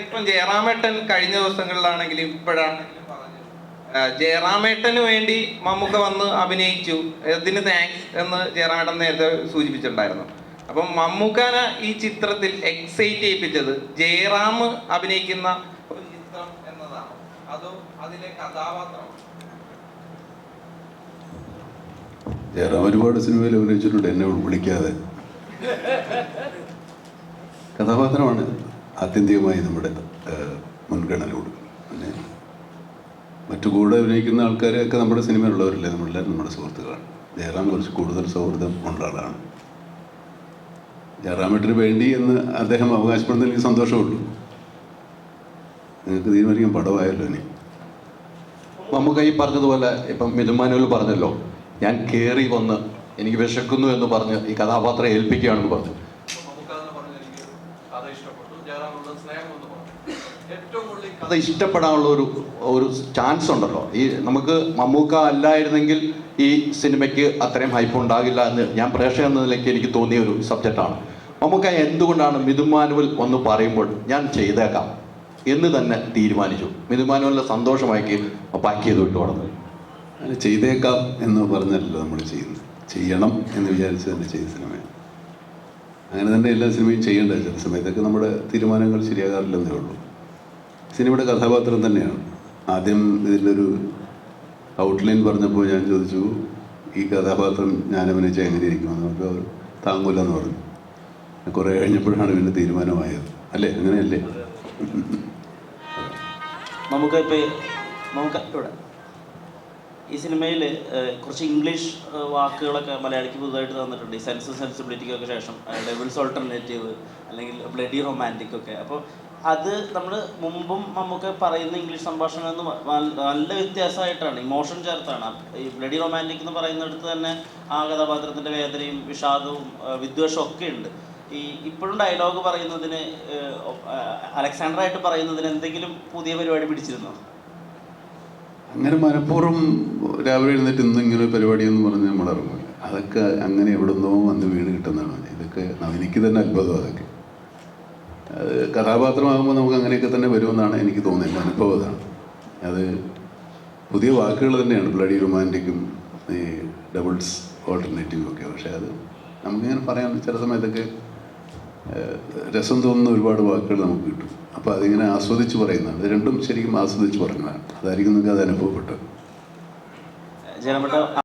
ഇപ്പം ജയറാമേട്ടൻ കഴിഞ്ഞ ദിവസങ്ങളിലാണെങ്കിലും ഇപ്പോഴാണെങ്കിലും പറഞ്ഞു ജയറാമേട്ടന് വേണ്ടി മമ്മൂക്ക വന്ന് അഭിനയിച്ചു, ഇതിന് താങ്ക്സ് എന്ന് ജയറാമേട്ടൻ നേരത്തെ സൂചിപ്പിച്ചിട്ടുണ്ടായിരുന്നു. അപ്പം മമ്മൂക്കാനെ ഈ ചിത്രത്തിൽ എക്സൈറ്റ് ചെയ്യിപ്പിച്ചത് ജയറാം അഭിനയിക്കുന്ന ഒരു ചിത്രം എന്നതാണ്, അതോ അതിലെ കഥാപാത്രം? ജയറാം ഒരുപാട് സിനിമയിൽ അഭിനയിച്ചിട്ടുണ്ട്, എന്നെ വിളിക്കാതെ. കഥാപാത്രമാണ് ആത്യന്തികമായി നമ്മുടെ മുൻഗണന കൊടുക്കുന്നത്. പിന്നെ മറ്റു കൂടെ അഭിനയിക്കുന്ന ആൾക്കാരെയൊക്കെ നമ്മുടെ സിനിമയിലുള്ളവരല്ലേ, നമ്മളെല്ലാവരും നമ്മുടെ സുഹൃത്തുക്കളാണ്. ജയറാം കുറച്ച് കൂടുതൽ സൗഹൃദം ഉള്ള ആളാണ്. ജയറാമേട്ടന് വേണ്ടി എന്ന് അദ്ദേഹം അവകാശപ്പെടുന്നതിൽ എനിക്ക് സന്തോഷമുള്ളൂ. നിങ്ങൾക്ക് തീരുമാനിക്കാൻ പടമായല്ലോ. ഇനി നമുക്ക് ഈ പറഞ്ഞതുപോലെ ഇപ്പം മിഥുൻ മാനുവൽ പറഞ്ഞല്ലോ, ഞാൻ കയറി വന്ന് എനിക്ക് വിശക്കുന്നു എന്ന് പറഞ്ഞ് ഈ കഥാപാത്രം ഏൽപ്പിക്കുകയാണെന്ന് പറഞ്ഞു. ഏറ്റവും കൂടുതൽ കഥ ഇഷ്ടപ്പെടാനുള്ള ഒരു ചാൻസ് ഉണ്ടല്ലോ. ഈ നമുക്ക് മമ്മൂക്ക അല്ലായിരുന്നെങ്കിൽ ഈ സിനിമയ്ക്ക് അത്രയും ഹൈപ്പ് ഉണ്ടാകില്ല എന്ന് ഞാൻ പ്രേക്ഷകൻ എന്ന നിലയ്ക്ക് എനിക്ക് തോന്നിയ ഒരു സബ്ജക്റ്റാണ്. മമ്മൂക്ക എന്തുകൊണ്ടാണ് മിഥുൻ മാനുവൽ വന്ന് പറയുമ്പോൾ ഞാൻ ചെയ്തേക്കാം എന്ന് തന്നെ തീരുമാനിച്ചു? മിഥുൻ മാനുവലിനെ സന്തോഷമാക്കി പാക്ക് ചെയ്ത് വിട്ടു കൊടുത്തത്. അങ്ങനെ ചെയ്തേക്കാം എന്ന് പറഞ്ഞല്ലോ നമ്മൾ ചെയ്യുന്നത്. ചെയ്യണം എന്ന് വിചാരിച്ച് തന്നെ ചെയ്ത സിനിമയാണ്. അങ്ങനെ തന്നെ എല്ലാ സിനിമയും ചെയ്യേണ്ടത്. ചില സമയത്തൊക്കെ നമ്മുടെ തീരുമാനങ്ങൾ ശരിയാകാറില്ലെന്നേ ഉള്ളൂ. സിനിമയുടെ കഥാപാത്രം തന്നെയാണ്. ആദ്യം ഇതിലൊരു ഔട്ട്ലൈൻ പറഞ്ഞപ്പോൾ ഞാൻ ചോദിച്ചു, ഈ കഥാപാത്രം ഞാൻ അഭിനയിച്ചാൽ എങ്ങനെ ഇരിക്കുമെന്ന്. നമുക്ക് അവർ താങ്ങൂലെന്ന് പറഞ്ഞു. കുറേ കഴിഞ്ഞപ്പോഴാണ് പിന്നെ തീരുമാനമായത്. അല്ലേ? അങ്ങനെയല്ലേ? ഇവിടെ ഈ സിനിമയിൽ കുറച്ച് ഇംഗ്ലീഷ് വാക്കുകളൊക്കെ മലയാളിക്ക് പുതുതായിട്ട് തന്നിട്ടുണ്ട്. ഈ സെൻസും സെൻസിബിലിറ്റിക്കൊക്കെ ശേഷം ഡെവിൾസ് ഓൾട്ടർനേറ്റീവ് അല്ലെങ്കിൽ ബ്ലഡി റൊമാൻറ്റിക് ഒക്കെ. അപ്പോൾ അത് നമ്മൾ മുമ്പും നമുക്ക് പറയുന്ന ഇംഗ്ലീഷ് സംഭാഷണം എന്ന് നല്ല വ്യത്യാസമായിട്ടാണ്, ഇമോഷൻ ചേർത്താണ്. ഈ ബ്ലഡി റൊമാൻറ്റിക് എന്ന് പറയുന്നിടത്ത് തന്നെ ആ കഥാപാത്രത്തിൻ്റെ വേദനയും വിഷാദവും വിദ്വേഷവും ഒക്കെ ഉണ്ട്. ഈ ഇപ്പോഴും ഡയലോഗ് പറയുന്നതിന് അലക്സാണ്ടറായിട്ട് പറയുന്നതിന് എന്തെങ്കിലും പുതിയ പരിപാടി പിടിച്ചിരുന്നോ? അങ്ങനെ മനഃപൂർവ്വം രാവിലെ എഴുന്നേറ്റ് ഇന്നിങ്ങനെ പരിപാടി എന്ന് പറഞ്ഞ് നമ്മൾ ഇറങ്ങില്ല. അതൊക്കെ അങ്ങനെ എവിടെ നിന്നോ വന്ന് വീട് കിട്ടുന്നതാണ്. ഇതൊക്കെ എനിക്ക് തന്നെ അത്ഭുതം. അതൊക്കെ അത് കഥാപാത്രമാകുമ്പോൾ നമുക്ക് അങ്ങനെയൊക്കെ തന്നെ വരുമെന്നാണ് എനിക്ക് തോന്നുന്നത്. എൻ്റെ അനുഭവം അതാണ്. അത് പുതിയ വാക്കുകൾ തന്നെയാണ്, ബ്ലഡി റൊമാൻറ്റിക്കും ഈ ഡബിൾസ് ഓൾട്ടർനേറ്റീവും ഒക്കെ. പക്ഷേ അത് നമുക്കിങ്ങനെ പറയാൻ ചില സമയത്തൊക്കെ രസം തോന്നുന്ന ഒരുപാട് വാക്കുകൾ നമുക്ക് കിട്ടും. അപ്പോൾ അതിങ്ങനെ ആസ്വദിച്ച് പറയുന്നതാണ്. ഇത് രണ്ടും ശരിക്കും ആസ്വദിച്ച് പറയുന്നതാണ്. അതായിരിക്കും നിങ്ങൾക്ക് അത് അനുഭവപ്പെട്ടത്.